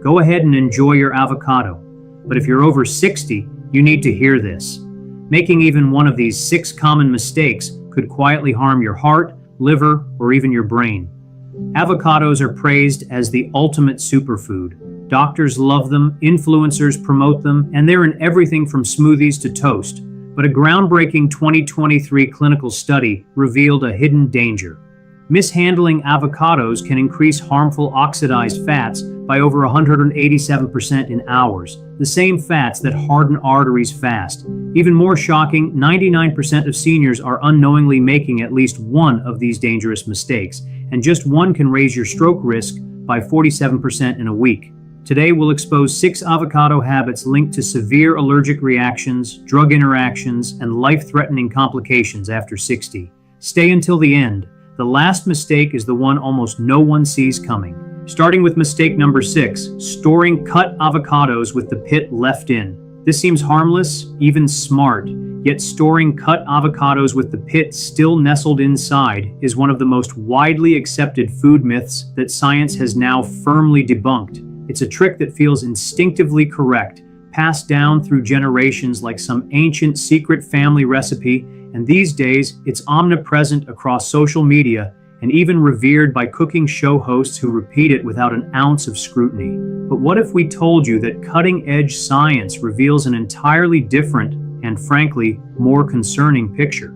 go ahead and enjoy your avocado. But if you're over 60, you need to hear this. Making even one of these 6 common mistakes could quietly harm your heart, liver, or even your brain. Avocados are praised as the ultimate superfood. Doctors love them, influencers promote them, and they're in everything from smoothies to toast. But a groundbreaking 2023 clinical study revealed a hidden danger. Mishandling avocados can increase harmful oxidized fats by over 187% in hours, the same fats that harden arteries fast. Even more shocking, 99% of seniors are unknowingly making at least one of these dangerous mistakes, and just one can raise your stroke risk by 47% in a week. Today, we'll expose 6 avocado habits linked to severe allergic reactions, drug interactions, and life-threatening complications after 60. Stay until the end. The last mistake is the one almost no one sees coming. Starting with mistake number 6, storing cut avocados with the pit left in. This seems harmless, even smart, yet storing cut avocados with the pit still nestled inside is one of the most widely accepted food myths that science has now firmly debunked. It's a trick that feels instinctively correct, passed down through generations like some ancient secret family recipe, and these days it's omnipresent across social media and even revered by cooking show hosts who repeat it without an ounce of scrutiny. But what if we told you that cutting-edge science reveals an entirely different and, frankly, more concerning picture?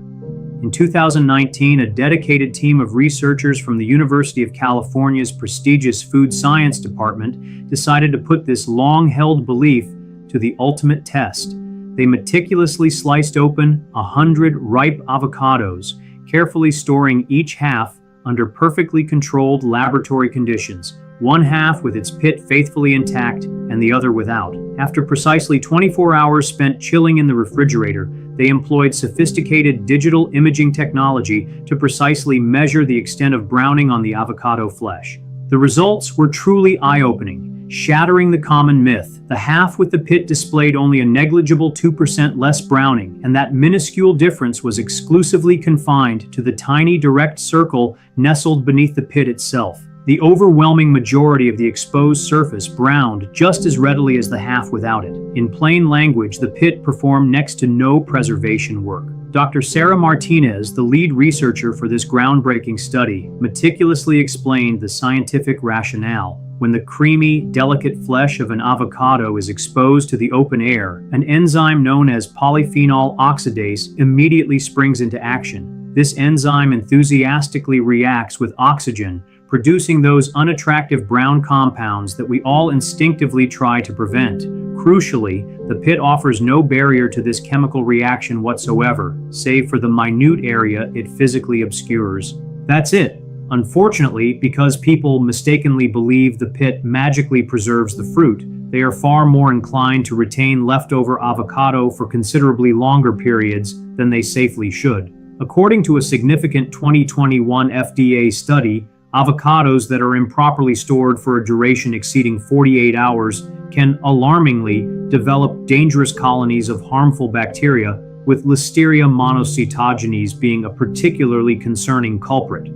In 2019, a dedicated team of researchers from the University of California's prestigious Food Science Department decided to put this long-held belief to the ultimate test. They meticulously sliced open 100 ripe avocados, carefully storing each half under perfectly controlled laboratory conditions, one half with its pit faithfully intact and the other without. After precisely 24 hours spent chilling in the refrigerator, they employed sophisticated digital imaging technology to precisely measure the extent of browning on the avocado flesh. The results were truly eye-opening, shattering the common myth. The half with the pit displayed only a negligible 2% less browning, and that minuscule difference was exclusively confined to the tiny direct circle nestled beneath the pit itself. The overwhelming majority of the exposed surface browned just as readily as the half without it. In plain language, the pit performed next to no preservation work. Dr. Sarah Martinez, the lead researcher for this groundbreaking study, meticulously explained the scientific rationale. When the creamy, delicate flesh of an avocado is exposed to the open air, an enzyme known as polyphenol oxidase immediately springs into action. This enzyme enthusiastically reacts with oxygen, producing those unattractive brown compounds that we all instinctively try to prevent. Crucially, the pit offers no barrier to this chemical reaction whatsoever, save for the minute area it physically obscures. That's it. Unfortunately, because people mistakenly believe the pit magically preserves the fruit, they are far more inclined to retain leftover avocado for considerably longer periods than they safely should. According to a significant 2021 FDA study, avocados that are improperly stored for a duration exceeding 48 hours can alarmingly develop dangerous colonies of harmful bacteria, with Listeria monocytogenes being a particularly concerning culprit.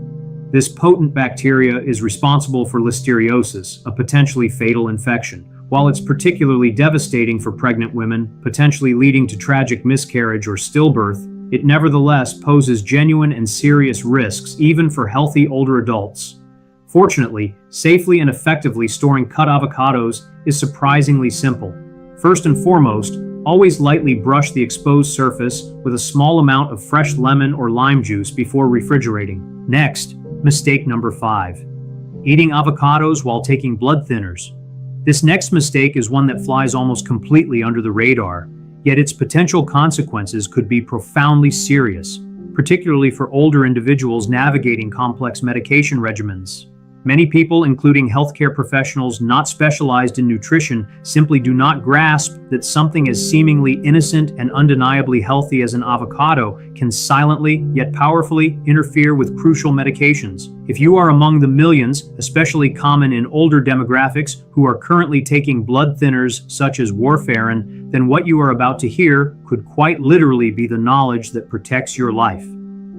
This potent bacteria is responsible for listeriosis, a potentially fatal infection. While it's particularly devastating for pregnant women, potentially leading to tragic miscarriage or stillbirth, it nevertheless poses genuine and serious risks even for healthy older adults. Fortunately, safely and effectively storing cut avocados is surprisingly simple. First and foremost, always lightly brush the exposed surface with a small amount of fresh lemon or lime juice before refrigerating. Next, mistake number 5. Eating avocados while taking blood thinners. This next mistake is one that flies almost completely under the radar, yet its potential consequences could be profoundly serious, particularly for older individuals navigating complex medication regimens. Many people, including healthcare professionals not specialized in nutrition, simply do not grasp that something as seemingly innocent and undeniably healthy as an avocado can silently yet powerfully interfere with crucial medications. If you are among the millions, especially common in older demographics, who are currently taking blood thinners such as warfarin, then what you are about to hear could quite literally be the knowledge that protects your life.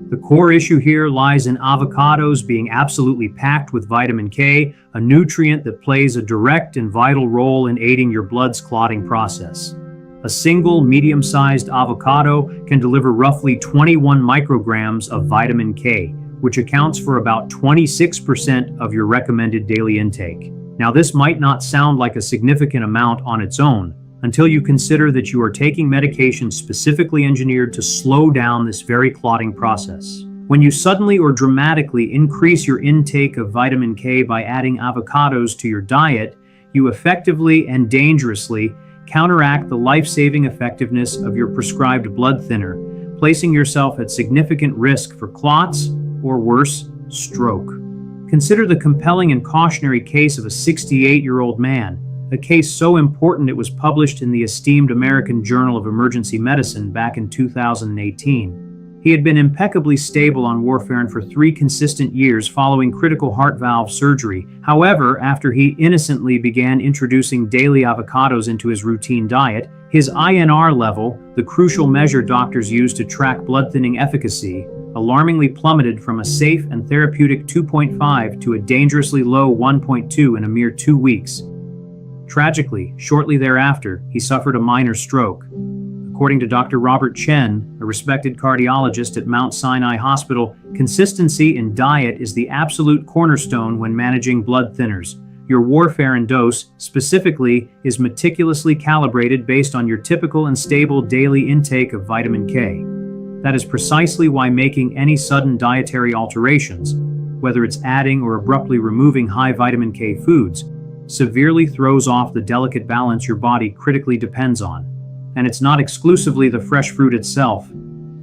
The core issue here lies in avocados being absolutely packed with vitamin K, a nutrient that plays a direct and vital role in aiding your blood's clotting process. A single medium-sized avocado can deliver roughly 21 micrograms of vitamin K, which accounts for about 26% of your recommended daily intake. Now, this might not sound like a significant amount on its own, until you consider that you are taking medication specifically engineered to slow down this very clotting process. When you suddenly or dramatically increase your intake of vitamin K by adding avocados to your diet, you effectively and dangerously counteract the life-saving effectiveness of your prescribed blood thinner, placing yourself at significant risk for clots or worse, stroke. Consider the compelling and cautionary case of a 68-year-old man, a case so important it was published in the esteemed American Journal of Emergency Medicine back in 2018. He had been impeccably stable on warfarin for 3 consistent years following critical heart valve surgery. However, after he innocently began introducing daily avocados into his routine diet, his INR level, the crucial measure doctors use to track blood thinning efficacy, alarmingly plummeted from a safe and therapeutic 2.5 to a dangerously low 1.2 in a mere 2 weeks. Tragically, shortly thereafter, he suffered a minor stroke. According to Dr. Robert Chen, a respected cardiologist at Mount Sinai Hospital, consistency in diet is the absolute cornerstone when managing blood thinners. Your warfarin dose, specifically, is meticulously calibrated based on your typical and stable daily intake of vitamin K. That is precisely why making any sudden dietary alterations, whether it's adding or abruptly removing high vitamin K foods, severely throws off the delicate balance your body critically depends on. And it's not exclusively the fresh fruit itself.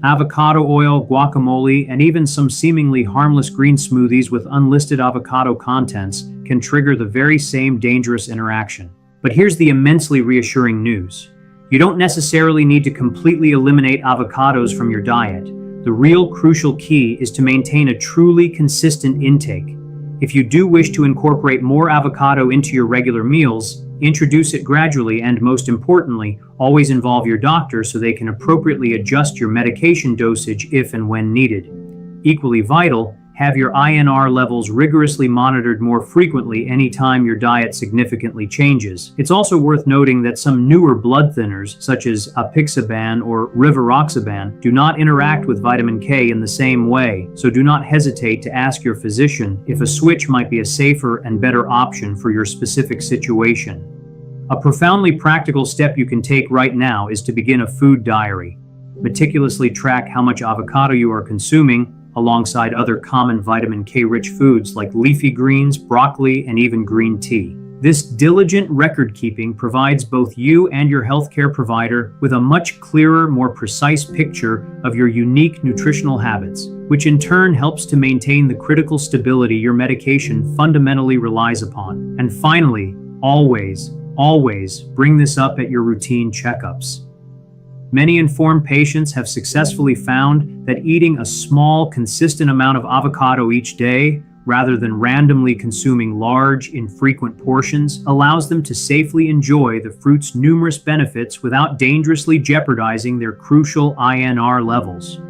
Avocado oil, guacamole, and even some seemingly harmless green smoothies with unlisted avocado contents can trigger the very same dangerous interaction. But here's the immensely reassuring news. You don't necessarily need to completely eliminate avocados from your diet. The real crucial key is to maintain a truly consistent intake. If you do wish to incorporate more avocado into your regular meals, introduce it gradually and, most importantly, always involve your doctor so they can appropriately adjust your medication dosage if and when needed. Equally vital, have your INR levels rigorously monitored more frequently anytime your diet significantly changes. It's also worth noting that some newer blood thinners, such as apixaban or rivaroxaban, do not interact with vitamin K in the same way, so do not hesitate to ask your physician if a switch might be a safer and better option for your specific situation. A profoundly practical step you can take right now is to begin a food diary. Meticulously track how much avocado you are consuming, alongside other common vitamin K-rich foods like leafy greens, broccoli, and even green tea. This diligent record-keeping provides both you and your healthcare provider with a much clearer, more precise picture of your unique nutritional habits, which in turn helps to maintain the critical stability your medication fundamentally relies upon. And finally, always bring this up at your routine checkups. Many informed patients have successfully found that eating a small, consistent amount of avocado each day, rather than randomly consuming large, infrequent portions, allows them to safely enjoy the fruit's numerous benefits without dangerously jeopardizing their crucial INR levels.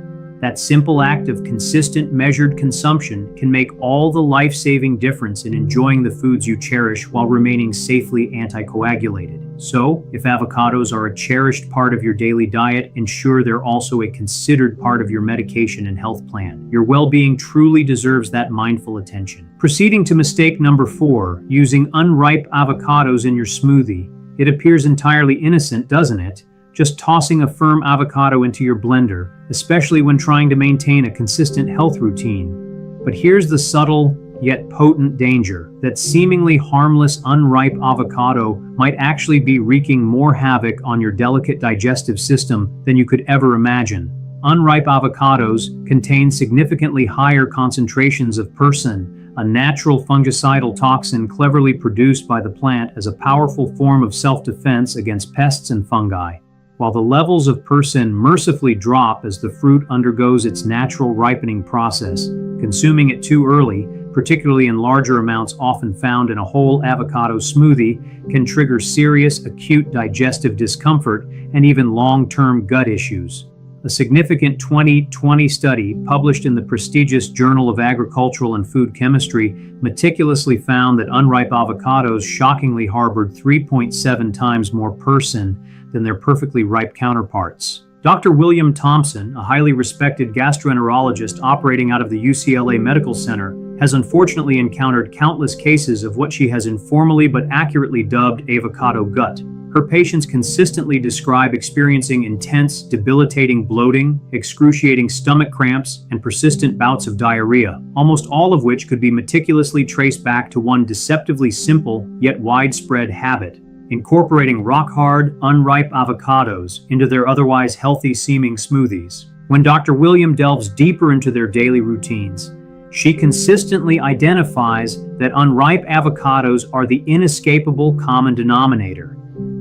That simple act of consistent, measured consumption can make all the life-saving difference in enjoying the foods you cherish while remaining safely anticoagulated. So, if avocados are a cherished part of your daily diet, ensure they're also a considered part of your medication and health plan. Your well-being truly deserves that mindful attention. Proceeding to mistake number 4, using unripe avocados in your smoothie. It appears entirely innocent, doesn't it? Just tossing a firm avocado into your blender, especially when trying to maintain a consistent health routine. But here's the subtle, yet potent danger. That seemingly harmless unripe avocado might actually be wreaking more havoc on your delicate digestive system than you could ever imagine. Unripe avocados contain significantly higher concentrations of persin, a natural fungicidal toxin cleverly produced by the plant as a powerful form of self-defense against pests and fungi. While the levels of persin mercifully drop as the fruit undergoes its natural ripening process, consuming it too early, particularly in larger amounts often found in a whole avocado smoothie, can trigger serious acute digestive discomfort and even long-term gut issues. A significant 2020 study published in the prestigious Journal of Agricultural and Food Chemistry meticulously found that unripe avocados shockingly harbored 3.7 times more persin than their perfectly ripe counterparts. Dr. William Thompson, a highly respected gastroenterologist operating out of the UCLA Medical Center, has unfortunately encountered countless cases of what she has informally but accurately dubbed avocado gut. Her patients consistently describe experiencing intense, debilitating bloating, excruciating stomach cramps, and persistent bouts of diarrhea, almost all of which could be meticulously traced back to one deceptively simple yet widespread habit: incorporating rock-hard, unripe avocados into their otherwise healthy-seeming smoothies. When Dr. William delves deeper into their daily routines, she consistently identifies that unripe avocados are the inescapable common denominator.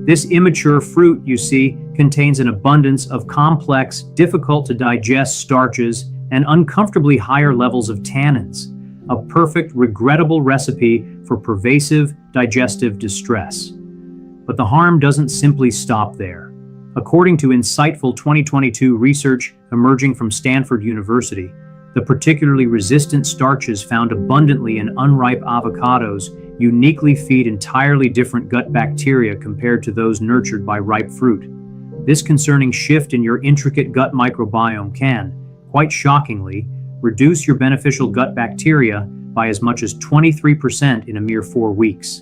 This immature fruit, you see, contains an abundance of complex, difficult-to-digest starches and uncomfortably higher levels of tannins, a perfect, regrettable recipe for pervasive digestive distress. But the harm doesn't simply stop there. According to insightful 2022 research emerging from Stanford University, the particularly resistant starches found abundantly in unripe avocados uniquely feed entirely different gut bacteria compared to those nurtured by ripe fruit. This concerning shift in your intricate gut microbiome can, quite shockingly, reduce your beneficial gut bacteria by as much as 23% in a mere 4 weeks.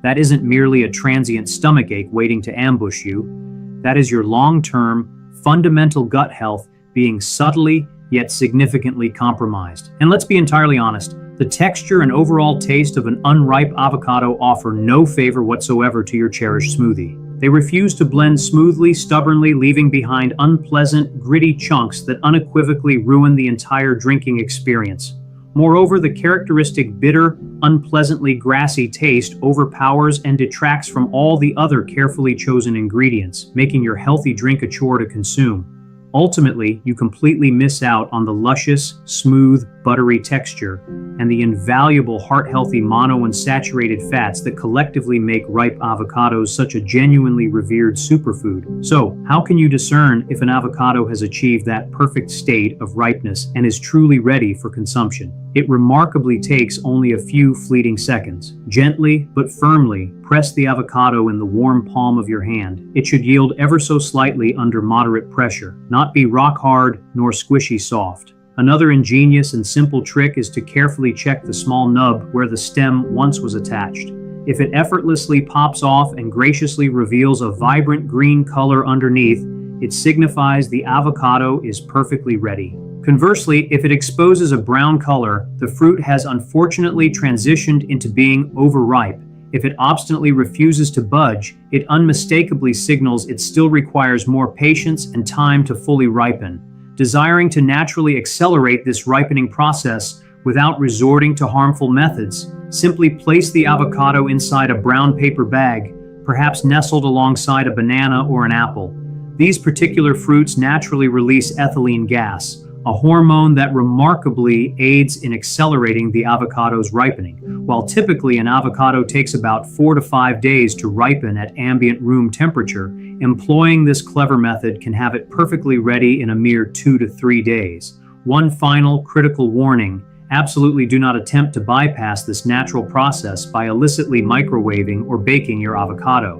That isn't merely a transient stomachache waiting to ambush you. That is your long-term, fundamental gut health being subtly yet significantly compromised. And let's be entirely honest, the texture and overall taste of an unripe avocado offer no favor whatsoever to your cherished smoothie. They refuse to blend smoothly, stubbornly, leaving behind unpleasant, gritty chunks that unequivocally ruin the entire drinking experience. Moreover, the characteristic bitter, unpleasantly grassy taste overpowers and detracts from all the other carefully chosen ingredients, making your healthy drink a chore to consume. Ultimately, you completely miss out on the luscious, smooth, buttery texture and the invaluable heart-healthy monounsaturated fats that collectively make ripe avocados such a genuinely revered superfood. So, how can you discern if an avocado has achieved that perfect state of ripeness and is truly ready for consumption? It remarkably takes only a few fleeting seconds. Gently but firmly press the avocado in the warm palm of your hand. It should yield ever so slightly under moderate pressure, not be rock hard nor squishy soft. Another ingenious and simple trick is to carefully check the small nub where the stem once was attached. If it effortlessly pops off and graciously reveals a vibrant green color underneath, it signifies the avocado is perfectly ready. Conversely, if it exposes a brown color, the fruit has unfortunately transitioned into being overripe. If it obstinately refuses to budge, it unmistakably signals it still requires more patience and time to fully ripen. Desiring to naturally accelerate this ripening process without resorting to harmful methods, simply place the avocado inside a brown paper bag, perhaps nestled alongside a banana or an apple. These particular fruits naturally release ethylene gas, a hormone that remarkably aids in accelerating the avocado's ripening. While typically an avocado takes about 4 to 5 days to ripen at ambient room temperature, employing this clever method can have it perfectly ready in a mere 2 to 3 days. One final critical warning: absolutely do not attempt to bypass this natural process by illicitly microwaving or baking your avocado.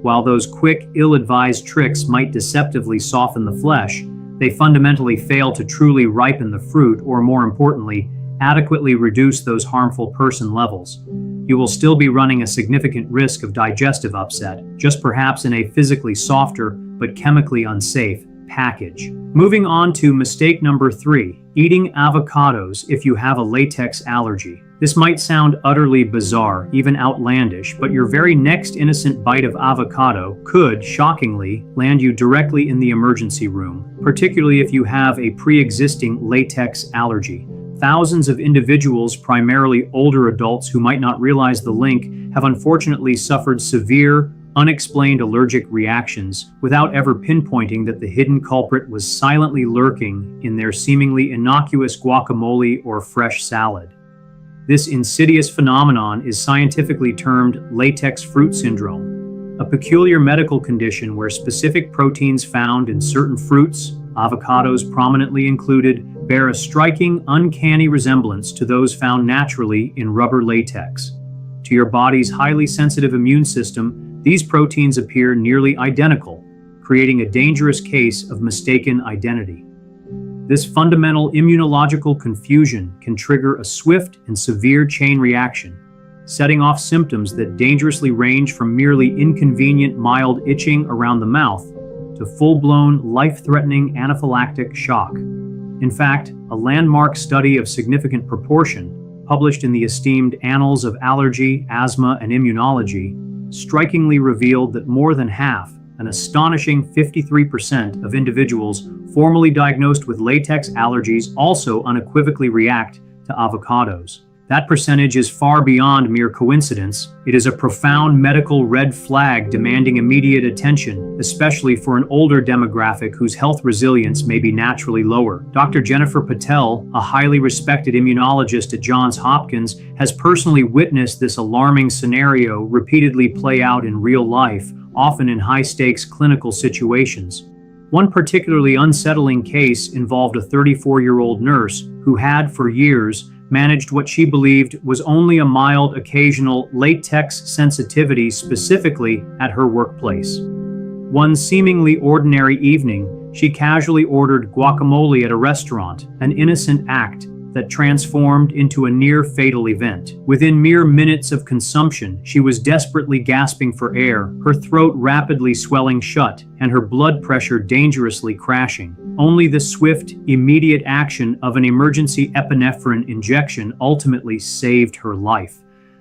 While those quick, ill-advised tricks might deceptively soften the flesh, they fundamentally fail to truly ripen the fruit, or more importantly, adequately reduce those harmful persin levels. You will still be running a significant risk of digestive upset, just perhaps in a physically softer but chemically unsafe package. Moving on to mistake number 3, eating avocados if you have a latex allergy. This might sound utterly bizarre, even outlandish, but your very next innocent bite of avocado could, shockingly, land you directly in the emergency room, particularly if you have a pre-existing latex allergy. Thousands of individuals, primarily older adults who might not realize the link, have unfortunately suffered severe, unexplained allergic reactions without ever pinpointing that the hidden culprit was silently lurking in their seemingly innocuous guacamole or fresh salad. This insidious phenomenon is scientifically termed latex fruit syndrome, a peculiar medical condition where specific proteins found in certain fruits, avocados prominently included bear a striking, uncanny resemblance to those found naturally in rubber latex. To your body's highly sensitive immune system, these proteins appear nearly identical, creating a dangerous case of mistaken identity. This fundamental immunological confusion can trigger a swift and severe chain reaction, setting off symptoms that dangerously range from merely inconvenient mild itching around the mouth to full-blown, life-threatening anaphylactic shock. In fact, a landmark study of significant proportion, published in the esteemed Annals of Allergy, Asthma, and Immunology, strikingly revealed that more than half, an astonishing 53% of individuals formally diagnosed with latex allergies also unequivocally react to avocados. That percentage is far beyond mere coincidence. It is a profound medical red flag demanding immediate attention, especially for an older demographic whose health resilience may be naturally lower. Dr. Jennifer Patel, a highly respected immunologist at Johns Hopkins, has personally witnessed this alarming scenario repeatedly play out in real life, often in high-stakes clinical situations. One particularly unsettling case involved a 34-year-old nurse who had, for years, managed what she believed was only a mild occasional latex sensitivity specifically at her workplace. One seemingly ordinary evening, she casually ordered guacamole at a restaurant, an innocent act that transformed into a near-fatal event. Within mere minutes of consumption, she was desperately gasping for air, her throat rapidly swelling shut, and her blood pressure dangerously crashing. Only the swift, immediate action of an emergency epinephrine injection ultimately saved her life.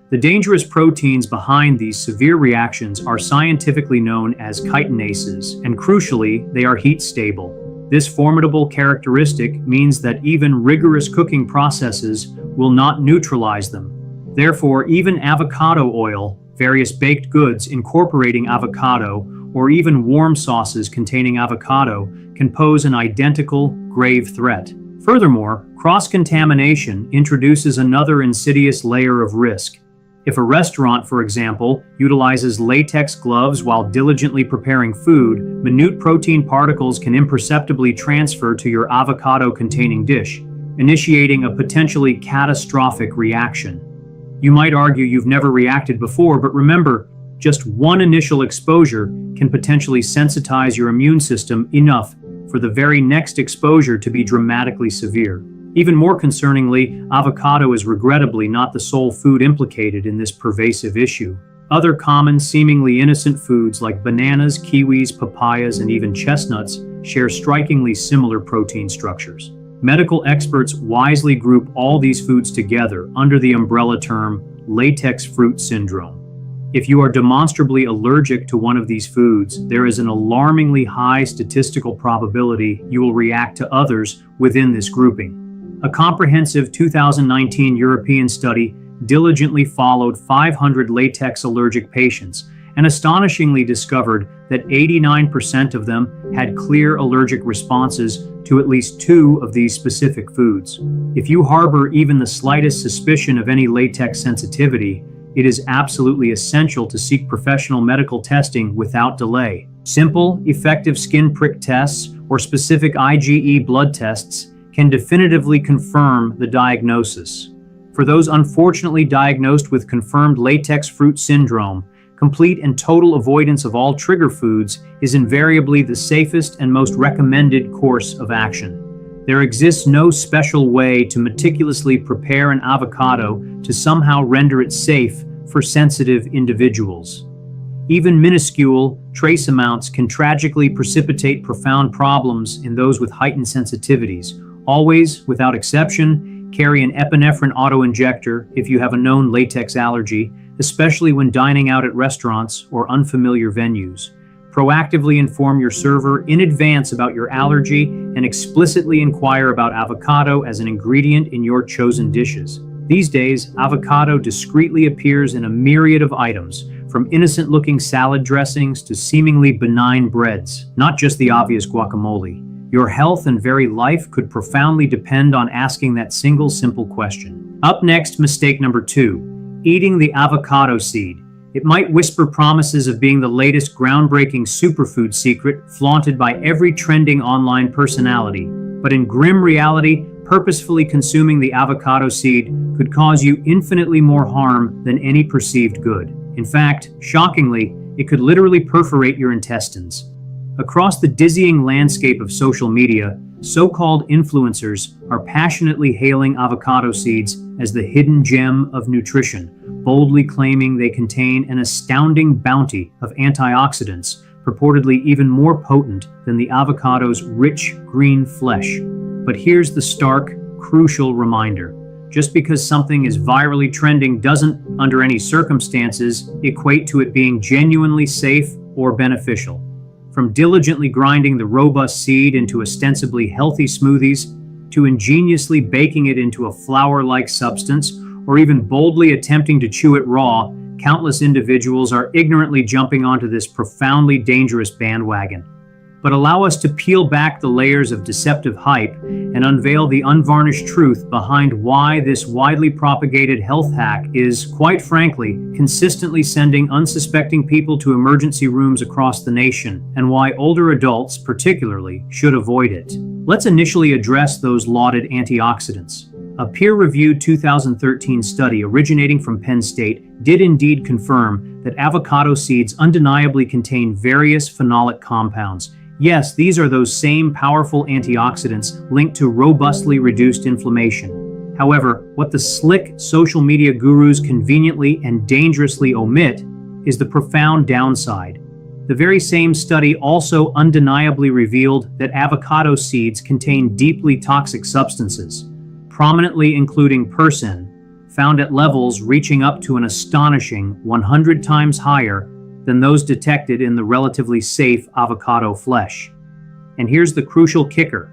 The dangerous proteins behind these severe reactions are scientifically known as chitinases, and crucially, they are heat-stable. This formidable characteristic means that even rigorous cooking processes will not neutralize them. Therefore, even avocado oil, various baked goods incorporating avocado, or even warm sauces containing avocado can pose an identical, grave threat. Furthermore, cross-contamination introduces another insidious layer of risk. If a restaurant, for example, utilizes latex gloves while diligently preparing food, minute protein particles can imperceptibly transfer to your avocado-containing dish, initiating a potentially catastrophic reaction. You might argue you've never reacted before, but remember, just one initial exposure can potentially sensitize your immune system enough for the very next exposure to be dramatically severe. Even more concerningly, avocado is regrettably not the sole food implicated in this pervasive issue. Other common, seemingly innocent foods like bananas, kiwis, papayas, and even chestnuts share strikingly similar protein structures. Medical experts wisely group all these foods together under the umbrella term latex fruit syndrome. If you are demonstrably allergic to one of these foods, there is an alarmingly high statistical probability you will react to others within this grouping. A comprehensive 2019 European study diligently followed 500 latex allergic patients and astonishingly discovered that 89% of them had clear allergic responses to at least 2 of these specific foods. If you harbor even the slightest suspicion of any latex sensitivity, it is absolutely essential to seek professional medical testing without delay. Simple, effective skin prick tests or specific IgE blood tests can definitively confirm the diagnosis. For those unfortunately diagnosed with confirmed latex fruit syndrome, complete and total avoidance of all trigger foods is invariably the safest and most recommended course of action. There exists no special way to meticulously prepare an avocado to somehow render it safe for sensitive individuals. Even minuscule, trace amounts can tragically precipitate profound problems in those with heightened sensitivities. Always, without exception, carry an epinephrine auto-injector if you have a known latex allergy, especially when dining out at restaurants or unfamiliar venues. Proactively inform your server in advance about your allergy and explicitly inquire about avocado as an ingredient in your chosen dishes. These days, avocado discreetly appears in a myriad of items, from innocent-looking salad dressings to seemingly benign breads, not just the obvious guacamole. Your health and very life could profoundly depend on asking that single simple question. Up next, mistake number 2, eating the avocado seed. It might whisper promises of being the latest groundbreaking superfood secret flaunted by every trending online personality, but in grim reality, purposefully consuming the avocado seed could cause you infinitely more harm than any perceived good. In fact, shockingly, it could literally perforate your intestines. Across the dizzying landscape of social media, so-called influencers are passionately hailing avocado seeds as the hidden gem of nutrition, boldly claiming they contain an astounding bounty of antioxidants, purportedly even more potent than the avocado's rich green flesh. But here's the stark, crucial reminder. Just because something is virally trending doesn't, under any circumstances, equate to it being genuinely safe or beneficial. From diligently grinding the robust seed into ostensibly healthy smoothies, to ingeniously baking it into a flour-like substance, or even boldly attempting to chew it raw, countless individuals are ignorantly jumping onto this profoundly dangerous bandwagon. But allow us to peel back the layers of deceptive hype and unveil the unvarnished truth behind why this widely propagated health hack is, quite frankly, consistently sending unsuspecting people to emergency rooms across the nation, and why older adults, particularly, should avoid it. Let's initially address those lauded antioxidants. A peer-reviewed 2013 study originating from Penn State did indeed confirm that avocado seeds undeniably contain various phenolic compounds. Yes, these are those same powerful antioxidants linked to robustly reduced inflammation. However, what the slick social media gurus conveniently and dangerously omit is the profound downside. The very same study also undeniably revealed that avocado seeds contain deeply toxic substances, prominently including persin, found at levels reaching up to an astonishing 100 times higher than those detected in the relatively safe avocado flesh. And here's the crucial kicker.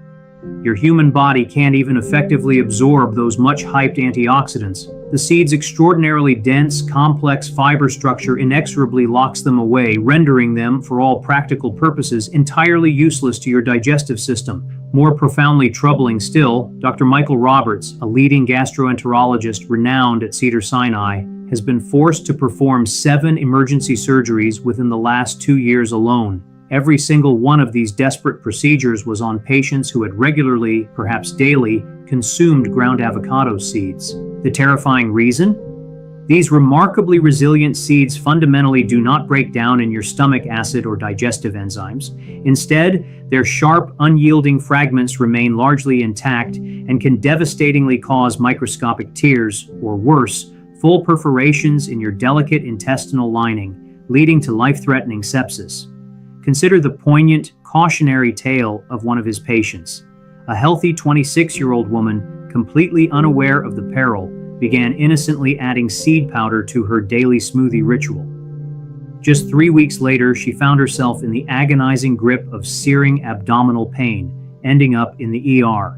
Your human body can't even effectively absorb those much-hyped antioxidants. The seed's extraordinarily dense, complex fiber structure inexorably locks them away, rendering them, for all practical purposes, entirely useless to your digestive system. More profoundly troubling still, Dr. Michael Roberts, a leading gastroenterologist renowned at Cedars-Sinai, has been forced to perform 7 emergency surgeries within the last 2 years alone. Every single one of these desperate procedures was on patients who had regularly, perhaps daily, consumed ground avocado seeds. The terrifying reason? These remarkably resilient seeds fundamentally do not break down in your stomach acid or digestive enzymes. Instead, their sharp, unyielding fragments remain largely intact and can devastatingly cause microscopic tears, or worse, full perforations in your delicate intestinal lining, leading to life-threatening sepsis. Consider the poignant, cautionary tale of one of his patients. A healthy 26-year-old woman, completely unaware of the peril, began innocently adding seed powder to her daily smoothie ritual. Just 3 weeks later, she found herself in the agonizing grip of searing abdominal pain, ending up in the ER.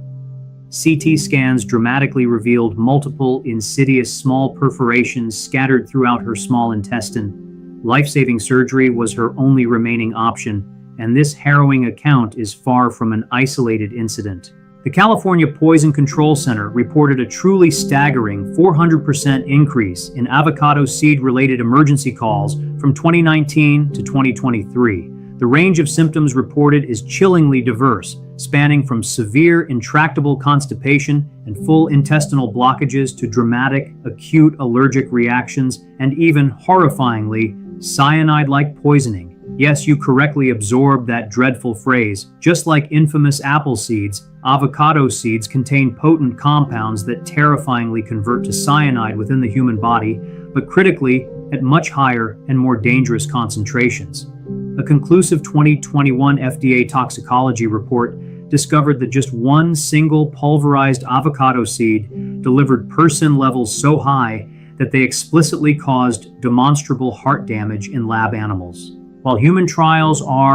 CT scans dramatically revealed multiple insidious small perforations scattered throughout her small intestine. Life-saving surgery was her only remaining option, and this harrowing account is far from an isolated incident. The California Poison Control Center reported a truly staggering 400% increase in avocado seed-related emergency calls from 2019 to 2023. The range of symptoms reported is chillingly diverse, spanning from severe, intractable constipation and full intestinal blockages to dramatic, acute allergic reactions and even, horrifyingly, cyanide-like poisoning. Yes, you correctly absorbed that dreadful phrase. Just like infamous apple seeds, avocado seeds contain potent compounds that terrifyingly convert to cyanide within the human body, but critically, at much higher and more dangerous concentrations. A conclusive 2021 FDA toxicology report discovered that just one single pulverized avocado seed delivered persin levels so high that they explicitly caused demonstrable heart damage in lab animals. While human trials are